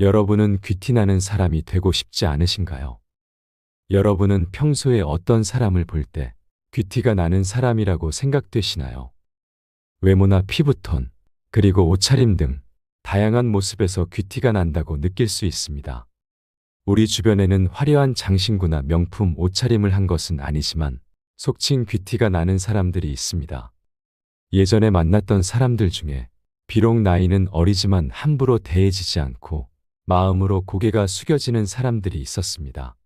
여러분은 귀티나는 사람이 되고 싶지 않으신가요? 여러분은 평소에 어떤 사람을 볼 때 귀티가 나는 사람이라고 생각되시나요? 외모나 피부톤, 그리고 옷차림 등 다양한 모습에서 귀티가 난다고 느낄 수 있습니다. 우리 주변에는 화려한 장신구나 명품 옷차림을 한 것은 아니지만 속칭 귀티가 나는 사람들이 있습니다. 예전에 만났던 사람들 중에 비록 나이는 어리지만 함부로 대해지지 않고 마음으로 고개가 숙여지는 사람들이 있었습니다.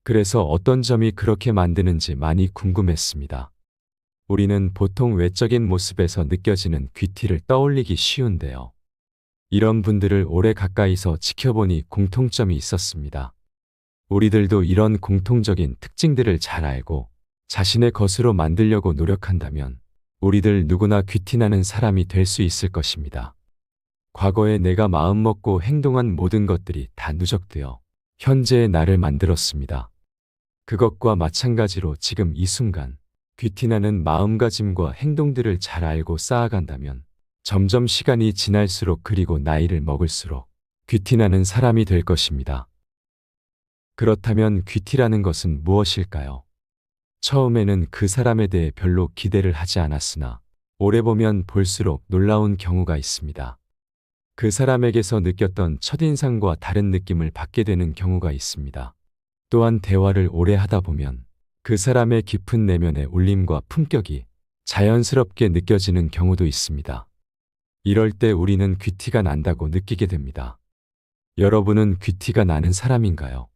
그래서 어떤 점이 그렇게 만드는지 많이 궁금했습니다. 우리는 보통 외적인 모습에서 느껴지는 귀티를 떠올리기 쉬운데요. 이런 분들을 오래 가까이서 지켜보니 공통점이 있었습니다. 우리들도 이런 공통적인 특징들을 잘 알고 자신의 것으로 만들려고 노력한다면 우리들 누구나 귀티나는 사람이 될 수 있을 것입니다. 과거에 내가 마음먹고 행동한 모든 것들이 다 누적되어 현재의 나를 만들었습니다. 그것과 마찬가지로 지금 이 순간 귀티나는 마음가짐과 행동들을 잘 알고 쌓아간다면 점점 시간이 지날수록 그리고 나이를 먹을수록 귀티나는 사람이 될 것입니다. 그렇다면 귀티라는 것은 무엇일까요? 처음에는 그 사람에 대해 별로 기대를 하지 않았으나 오래 보면 볼수록 놀라운 경우가 있습니다. 그 사람에게서 느꼈던 첫인상과 다른 느낌을 받게 되는 경우가 있습니다. 또한 대화를 오래 하다 보면 그 사람의 깊은 내면의 울림과 품격이 자연스럽게 느껴지는 경우도 있습니다. 이럴 때 우리는 귀티가 난다고 느끼게 됩니다. 여러분은 귀티가 나는 사람인가요?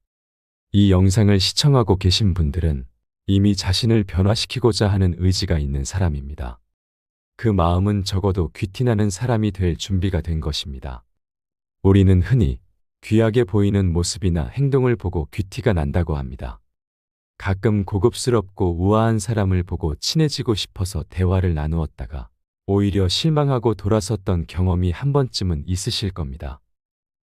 이 영상을 시청하고 계신 분들은 이미 자신을 변화시키고자 하는 의지가 있는 사람입니다. 그 마음은 적어도 귀티나는 사람이 될 준비가 된 것입니다. 우리는 흔히 귀하게 보이는 모습이나 행동을 보고 귀티가 난다고 합니다. 가끔 고급스럽고 우아한 사람을 보고 친해지고 싶어서 대화를 나누었다가 오히려 실망하고 돌아섰던 경험이 한 번쯤은 있으실 겁니다.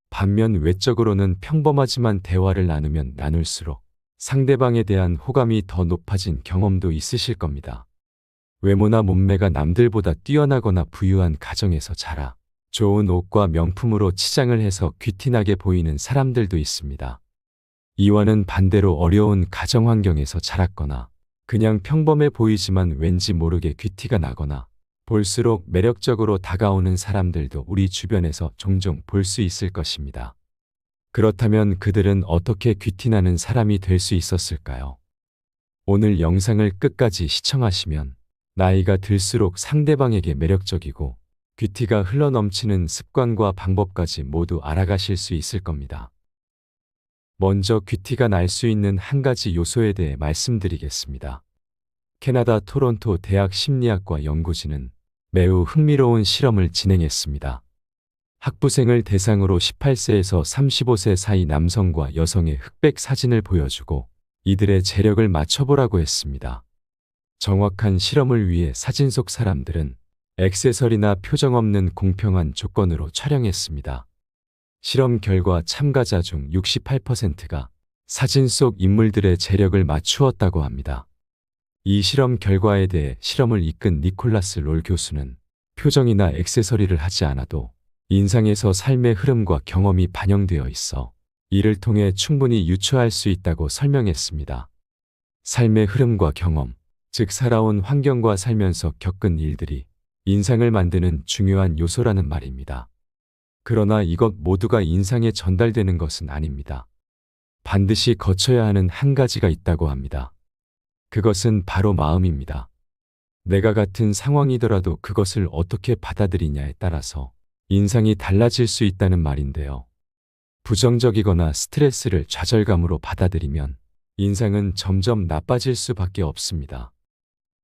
반면 외적으로는 평범하지만 대화를 나누면 나눌수록 상대방에 대한 호감이 더 높아진 경험도 있으실 겁니다. 외모나 몸매가 남들보다 뛰어나거나 부유한 가정에서 자라 좋은 옷과 명품으로 치장을 해서 귀티나게 보이는 사람들도 있습니다. 이와는 반대로 어려운 가정 환경에서 자랐거나 그냥 평범해 보이지만 왠지 모르게 귀티가 나거나 볼수록 매력적으로 다가오는 사람들도 우리 주변에서 종종 볼 수 있을 것입니다. 그렇다면 그들은 어떻게 귀티나는 사람이 될 수 있었을까요? 오늘 영상을 끝까지 시청하시면 나이가 들수록 상대방에게 매력적이고 귀티가 흘러넘치는 습관과 방법까지 모두 알아가실 수 있을 겁니다. 먼저 귀티가 날 수 있는 한 가지 요소에 대해 말씀드리겠습니다. 캐나다 토론토 대학 심리학과 연구진은 매우 흥미로운 실험을 진행했습니다. 학부생을 대상으로 18세에서 35세 사이 남성과 여성의 흑백 사진을 보여주고 이들의 재력을 맞춰보라고 했습니다. 정확한 실험을 위해 사진 속 사람들은 액세서리나 표정 없는 공평한 조건으로 촬영했습니다. 실험 결과 참가자 중 68%가 사진 속 인물들의 재력을 맞추었다고 합니다. 이 실험 결과에 대해 실험을 이끈 니콜라스 롤 교수는 표정이나 액세서리를 하지 않아도 인상에서 삶의 흐름과 경험이 반영되어 있어 이를 통해 충분히 유추할 수 있다고 설명했습니다. 삶의 흐름과 경험, 즉 살아온 환경과 살면서 겪은 일들이 인상을 만드는 중요한 요소라는 말입니다. 그러나 이것 모두가 인상에 전달되는 것은 아닙니다. 반드시 거쳐야 하는 한 가지가 있다고 합니다. 그것은 바로 마음입니다. 내가 같은 상황이더라도 그것을 어떻게 받아들이냐에 따라서 인상이 달라질 수 있다는 말인데요. 부정적이거나 스트레스를 좌절감으로 받아들이면 인상은 점점 나빠질 수밖에 없습니다.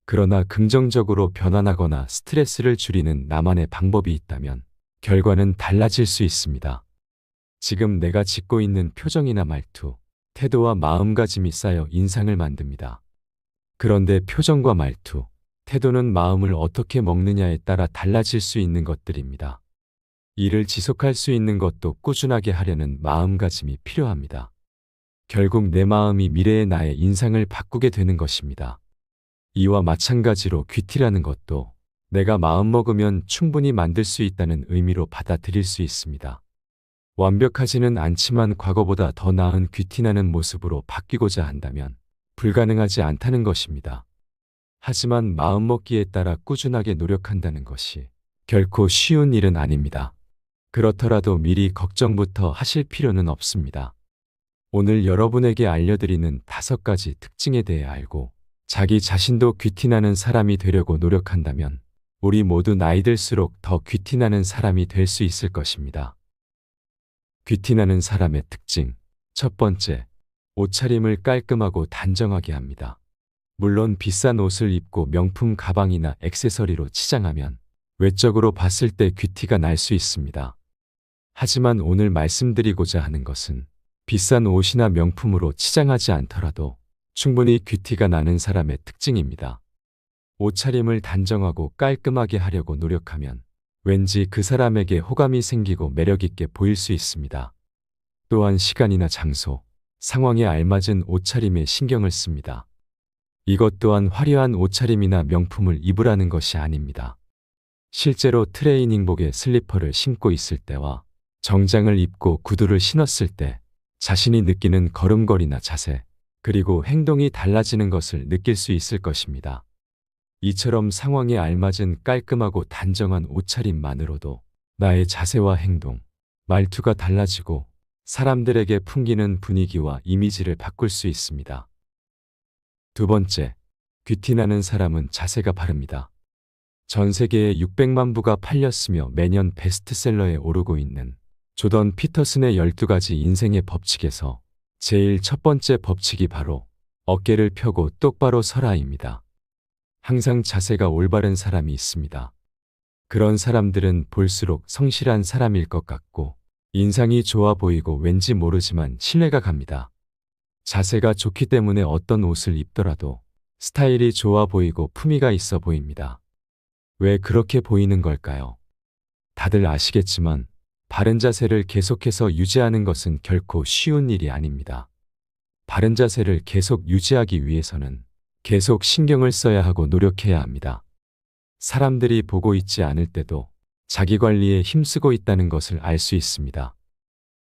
그러나 긍정적으로 변환하거나 스트레스를 줄이는 나만의 방법이 있다면 결과는 달라질 수 있습니다. 지금 내가 짓고 있는 표정이나 말투, 태도와 마음가짐이 쌓여 인상을 만듭니다. 그런데 표정과 말투, 태도는 마음을 어떻게 먹느냐에 따라 달라질 수 있는 것들입니다. 이를 지속할 수 있는 것도 꾸준하게 하려는 마음가짐이 필요합니다. 결국 내 마음이 미래의 나의 인상을 바꾸게 되는 것입니다. 이와 마찬가지로 귀티라는 것도 내가 마음먹으면 충분히 만들 수 있다는 의미로 받아들일 수 있습니다. 완벽하지는 않지만 과거보다 더 나은 귀티나는 모습으로 바뀌고자 한다면 불가능하지 않다는 것입니다. 하지만 마음먹기에 따라 꾸준하게 노력한다는 것이 결코 쉬운 일은 아닙니다. 그렇더라도 미리 걱정부터 하실 필요는 없습니다. 오늘 여러분에게 알려드리는 5가지 특징에 대해 알고 자기 자신도 귀티나는 사람이 되려고 노력한다면 우리 모두 나이 들수록 더 귀티나는 사람이 될 수 있을 것입니다. 귀티나는 사람의 특징. 첫 번째, 옷차림을 깔끔하고 단정하게 합니다. 물론 비싼 옷을 입고 명품 가방이나 액세서리로 치장하면 외적으로 봤을 때 귀티가 날 수 있습니다. 하지만 오늘 말씀드리고자 하는 것은 비싼 옷이나 명품으로 치장하지 않더라도 충분히 귀티가 나는 사람의 특징입니다. 옷차림을 단정하고 깔끔하게 하려고 노력하면 왠지 그 사람에게 호감이 생기고 매력있게 보일 수 있습니다. 또한 시간이나 장소, 상황에 알맞은 옷차림에 신경을 씁니다. 이것 또한 화려한 옷차림이나 명품을 입으라는 것이 아닙니다. 실제로 트레이닝복에 슬리퍼를 신고 있을 때와 정장을 입고 구두를 신었을 때 자신이 느끼는 걸음걸이나 자세, 그리고 행동이 달라지는 것을 느낄 수 있을 것입니다. 이처럼 상황에 알맞은 깔끔하고 단정한 옷차림만으로도 나의 자세와 행동, 말투가 달라지고 사람들에게 풍기는 분위기와 이미지를 바꿀 수 있습니다. 두 번째, 귀티나는 사람은 자세가 바릅니다. 전 세계에 600만 부가 팔렸으며 매년 베스트셀러에 오르고 있는 조던 피터슨의 12가지 인생의 법칙에서 제일 첫 번째 법칙이 바로 어깨를 펴고 똑바로 서라입니다. 항상 자세가 올바른 사람이 있습니다. 그런 사람들은 볼수록 성실한 사람일 것 같고 인상이 좋아 보이고 왠지 모르지만 신뢰가 갑니다. 자세가 좋기 때문에 어떤 옷을 입더라도 스타일이 좋아 보이고 품위가 있어 보입니다. 왜 그렇게 보이는 걸까요? 다들 아시겠지만 바른 자세를 계속해서 유지하는 것은 결코 쉬운 일이 아닙니다. 바른 자세를 계속 유지하기 위해서는 계속 신경을 써야 하고 노력해야 합니다. 사람들이 보고 있지 않을 때도 자기 관리에 힘쓰고 있다는 것을 알 수 있습니다.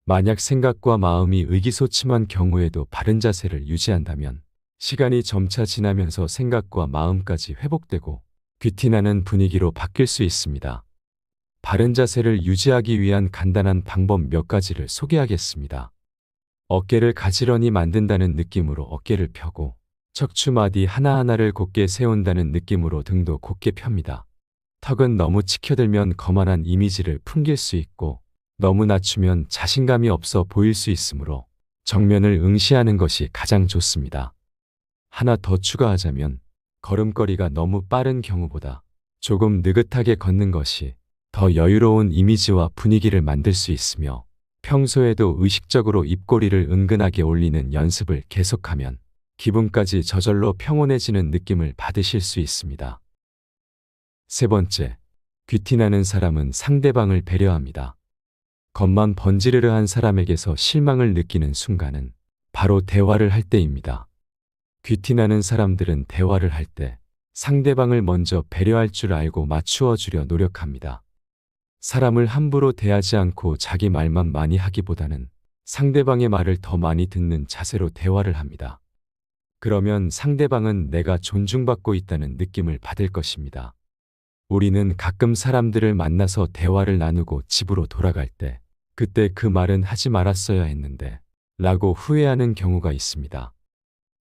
만약 생각과 마음이 의기소침한 경우에도 바른 자세를 유지한다면 시간이 점차 지나면서 생각과 마음까지 회복되고 귀티나는 분위기로 바뀔 수 있습니다. 바른 자세를 유지하기 위한 간단한 방법 몇 가지를 소개하겠습니다. 어깨를 가지런히 만든다는 느낌으로 어깨를 펴고 척추마디 하나하나를 곧게 세운다는 느낌으로 등도 곧게 펴니다. 턱은 너무 치켜들면 거만한 이미지를 풍길 수 있고 너무 낮추면 자신감이 없어 보일 수 있으므로 정면을 응시하는 것이 가장 좋습니다. 하나 더 추가하자면 걸음걸이가 너무 빠른 경우보다 조금 느긋하게 걷는 것이 더 여유로운 이미지와 분위기를 만들 수 있으며 평소에도 의식적으로 입꼬리를 은근하게 올리는 연습을 계속하면 기분까지 저절로 평온해지는 느낌을 받으실 수 있습니다. 세 번째, 귀티나는 사람은 상대방을 배려합니다. 겉만 번지르르한 사람에게서 실망을 느끼는 순간은 바로 대화를 할 때입니다. 귀티나는 사람들은 대화를 할 때 상대방을 먼저 배려할 줄 알고 맞추어 주려 노력합니다. 사람을 함부로 대하지 않고 자기 말만 많이 하기보다는 상대방의 말을 더 많이 듣는 자세로 대화를 합니다. 그러면 상대방은 내가 존중받고 있다는 느낌을 받을 것입니다. 우리는 가끔 사람들을 만나서 대화를 나누고 집으로 돌아갈 때 그때 그 말은 하지 말았어야 했는데 라고 후회하는 경우가 있습니다.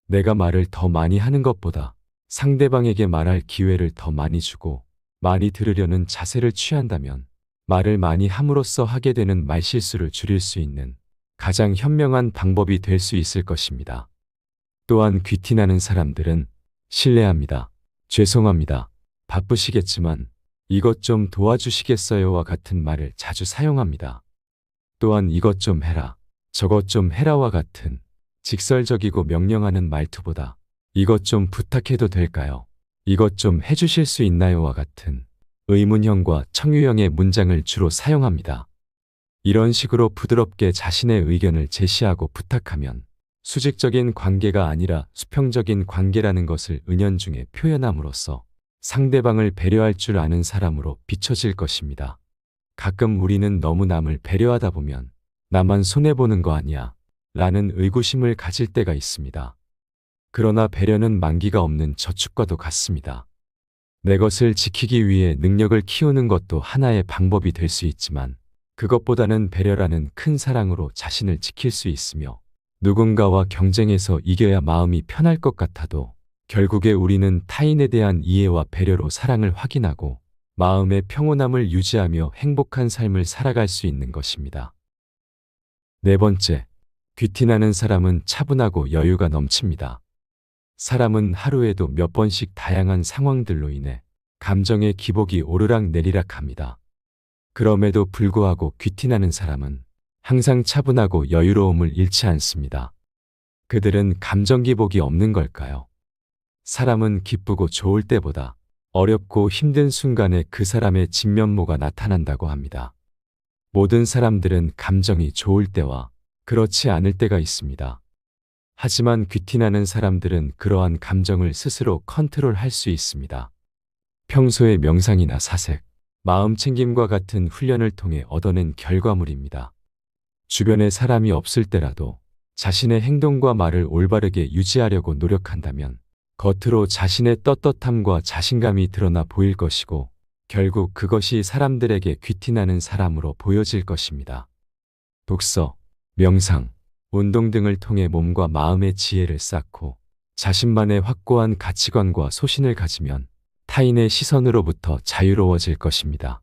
내가 말을 더 많이 하는 것보다 상대방에게 말할 기회를 더 많이 주고 많이 들으려는 자세를 취한다면 말을 많이 함으로써 하게 되는 말실수를 줄일 수 있는 가장 현명한 방법이 될 수 있을 것입니다. 또한 귀티나는 사람들은 실례합니다. 죄송합니다. 바쁘시겠지만 이것 좀 도와주시겠어요와 같은 말을 자주 사용합니다. 또한 이것 좀 해라, 저것 좀 해라와 같은 직설적이고 명령하는 말투보다 이것 좀 부탁해도 될까요? 이것 좀 해주실 수 있나요와 같은 의문형과 청유형의 문장을 주로 사용합니다. 이런 식으로 부드럽게 자신의 의견을 제시하고 부탁하면 수직적인 관계가 아니라 수평적인 관계라는 것을 은연중에 표현함으로써 상대방을 배려할 줄 아는 사람으로 비춰질 것입니다. 가끔 우리는 너무 남을 배려하다 보면 나만 손해보는 거 아니야? 라는 의구심을 가질 때가 있습니다. 그러나 배려는 만기가 없는 저축과도 같습니다. 내 것을 지키기 위해 능력을 키우는 것도 하나의 방법이 될 수 있지만 그것보다는 배려라는 큰 사랑으로 자신을 지킬 수 있으며 누군가와 경쟁해서 이겨야 마음이 편할 것 같아도 결국에 우리는 타인에 대한 이해와 배려로 사랑을 확인하고 마음의 평온함을 유지하며 행복한 삶을 살아갈 수 있는 것입니다. 네 번째, 귀티나는 사람은 차분하고 여유가 넘칩니다. 사람은 하루에도 몇 번씩 다양한 상황들로 인해 감정의 기복이 오르락내리락 합니다. 그럼에도 불구하고 귀티나는 사람은 항상 차분하고 여유로움을 잃지 않습니다. 그들은 감정 기복이 없는 걸까요? 사람은 기쁘고 좋을 때보다 어렵고 힘든 순간에 그 사람의 진면모가 나타난다고 합니다. 모든 사람들은 감정이 좋을 때와 그렇지 않을 때가 있습니다. 하지만 귀티나는 사람들은 그러한 감정을 스스로 컨트롤할 수 있습니다. 평소의 명상이나 사색, 마음 챙김과 같은 훈련을 통해 얻어낸 결과물입니다. 주변에 사람이 없을 때라도 자신의 행동과 말을 올바르게 유지하려고 노력한다면 겉으로 자신의 떳떳함과 자신감이 드러나 보일 것이고 결국 그것이 사람들에게 귀티나는 사람으로 보여질 것입니다. 독서, 명상, 운동 등을 통해 몸과 마음의 지혜를 쌓고 자신만의 확고한 가치관과 소신을 가지면 타인의 시선으로부터 자유로워질 것입니다.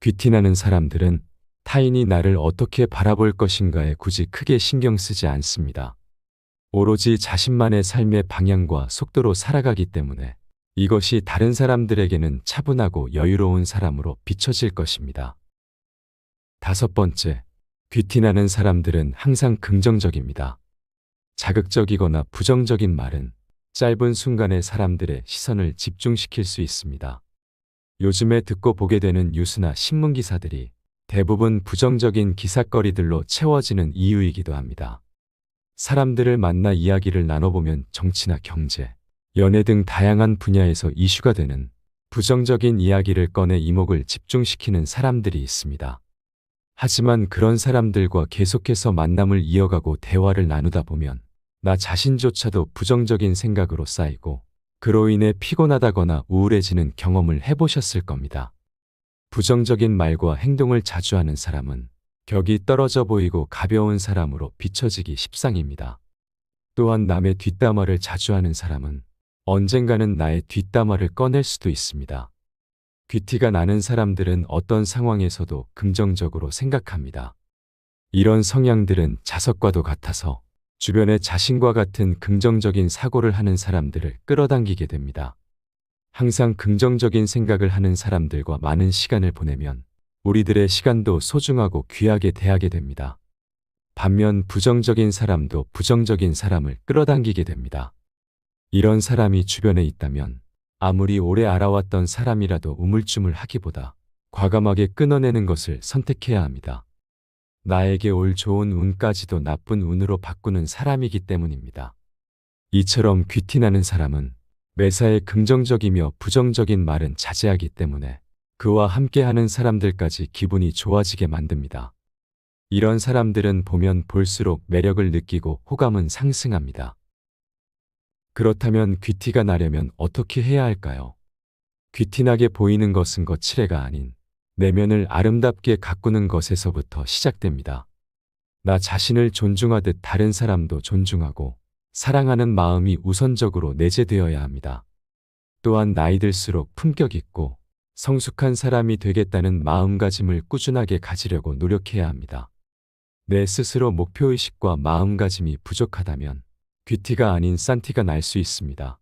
귀티나는 사람들은 타인이 나를 어떻게 바라볼 것인가에 굳이 크게 신경 쓰지 않습니다. 오로지 자신만의 삶의 방향과 속도로 살아가기 때문에 이것이 다른 사람들에게는 차분하고 여유로운 사람으로 비춰질 것입니다. 다섯 번째, 귀티나는 사람들은 항상 긍정적입니다. 자극적이거나 부정적인 말은 짧은 순간에 사람들의 시선을 집중시킬 수 있습니다. 요즘에 듣고 보게 되는 뉴스나 신문 기사들이 대부분 부정적인 기사거리들로 채워지는 이유이기도 합니다. 사람들을 만나 이야기를 나눠보면 정치나 경제, 연애 등 다양한 분야에서 이슈가 되는 부정적인 이야기를 꺼내 이목을 집중시키는 사람들이 있습니다. 하지만 그런 사람들과 계속해서 만남을 이어가고 대화를 나누다 보면 나 자신조차도 부정적인 생각으로 쌓이고 그로 인해 피곤하다거나 우울해지는 경험을 해보셨을 겁니다. 부정적인 말과 행동을 자주 하는 사람은 격이 떨어져 보이고 가벼운 사람으로 비춰지기 십상입니다. 또한 남의 뒷담화를 자주 하는 사람은 언젠가는 나의 뒷담화를 꺼낼 수도 있습니다. 귀티가 나는 사람들은 어떤 상황에서도 긍정적으로 생각합니다. 이런 성향들은 자석과도 같아서 주변에 자신과 같은 긍정적인 사고를 하는 사람들을 끌어당기게 됩니다. 항상 긍정적인 생각을 하는 사람들과 많은 시간을 보내면 우리들의 시간도 소중하고 귀하게 대하게 됩니다. 반면 부정적인 사람도 부정적인 사람을 끌어당기게 됩니다. 이런 사람이 주변에 있다면 아무리 오래 알아왔던 사람이라도 우물쭈물하기보다 과감하게 끊어내는 것을 선택해야 합니다. 나에게 올 좋은 운까지도 나쁜 운으로 바꾸는 사람이기 때문입니다. 이처럼 귀티나는 사람은 매사에 긍정적이며 부정적인 말은 자제하기 때문에 그와 함께하는 사람들까지 기분이 좋아지게 만듭니다. 이런 사람들은 보면 볼수록 매력을 느끼고 호감은 상승합니다. 그렇다면 귀티가 나려면 어떻게 해야 할까요? 귀티나게 보이는 것은 거칠애가 아닌 내면을 아름답게 가꾸는 것에서부터 시작됩니다. 나 자신을 존중하듯 다른 사람도 존중하고 사랑하는 마음이 우선적으로 내재되어야 합니다. 또한 나이 들수록 품격 있고 성숙한 사람이 되겠다는 마음가짐을 꾸준하게 가지려고 노력해야 합니다. 내 스스로 목표의식과 마음가짐이 부족하다면 귀티가 아닌 싼티가 날 수 있습니다.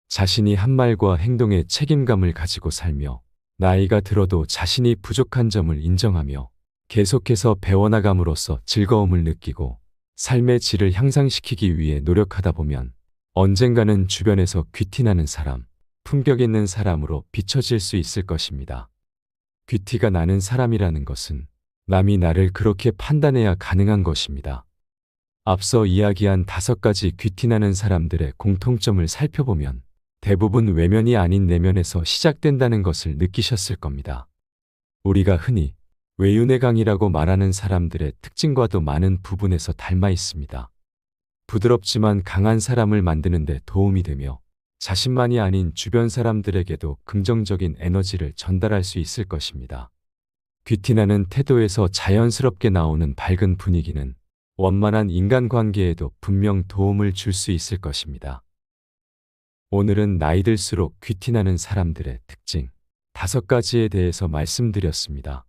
자신이 한 말과 행동에 책임감을 가지고 살며 나이가 들어도 자신이 부족한 점을 인정하며 계속해서 배워나감으로써 즐거움을 느끼고 삶의 질을 향상시키기 위해 노력하다 보면 언젠가는 주변에서 귀티나는 사람, 품격 있는 사람으로 비춰질 수 있을 것입니다. 귀티가 나는 사람이라는 것은 남이 나를 그렇게 판단해야 가능한 것입니다. 앞서 이야기한 5가지 귀티나는 사람들의 공통점을 살펴보면 대부분 외면이 아닌 내면에서 시작된다는 것을 느끼셨을 겁니다. 우리가 흔히 외윤의 강이라고 말하는 사람들의 특징과도 많은 부분에서 닮아 있습니다. 부드럽지만 강한 사람을 만드는 데 도움이 되며 자신만이 아닌 주변 사람들에게도 긍정적인 에너지를 전달할 수 있을 것입니다. 귀티나는 태도에서 자연스럽게 나오는 밝은 분위기는 원만한 인간관계에도 분명 도움을 줄 수 있을 것입니다. 오늘은 나이 들수록 귀티나는 사람들의 특징 5가지에 대해서 말씀드렸습니다.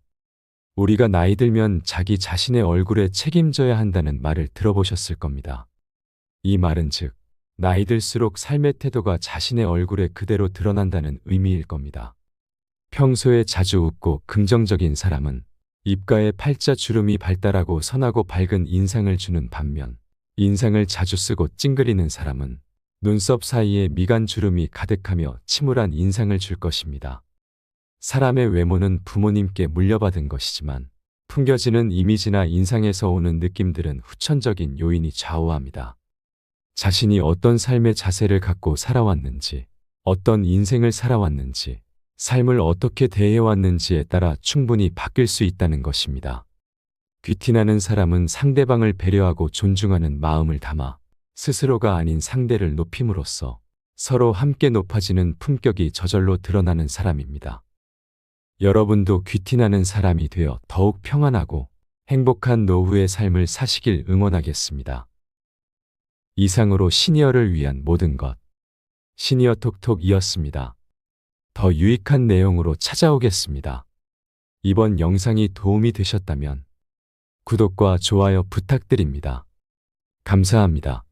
우리가 나이 들면 자기 자신의 얼굴에 책임져야 한다는 말을 들어보셨을 겁니다. 이 말은 즉, 나이 들수록 삶의 태도가 자신의 얼굴에 그대로 드러난다는 의미일 겁니다. 평소에 자주 웃고 긍정적인 사람은 입가에 팔자 주름이 발달하고 선하고 밝은 인상을 주는 반면, 인상을 자주 쓰고 찡그리는 사람은 눈썹 사이에 미간 주름이 가득하며 침울한 인상을 줄 것입니다. 사람의 외모는 부모님께 물려받은 것이지만 풍겨지는 이미지나 인상에서 오는 느낌들은 후천적인 요인이 좌우합니다. 자신이 어떤 삶의 자세를 갖고 살아왔는지, 어떤 인생을 살아왔는지, 삶을 어떻게 대해왔는지에 따라 충분히 바뀔 수 있다는 것입니다. 귀티나는 사람은 상대방을 배려하고 존중하는 마음을 담아 스스로가 아닌 상대를 높임으로써 서로 함께 높아지는 품격이 저절로 드러나는 사람입니다. 여러분도 귀티나는 사람이 되어 더욱 평안하고 행복한 노후의 삶을 사시길 응원하겠습니다. 이상으로 시니어를 위한 모든 것 시니어 톡톡이었습니다. 더 유익한 내용으로 찾아오겠습니다. 이번 영상이 도움이 되셨다면 구독과 좋아요 부탁드립니다. 감사합니다.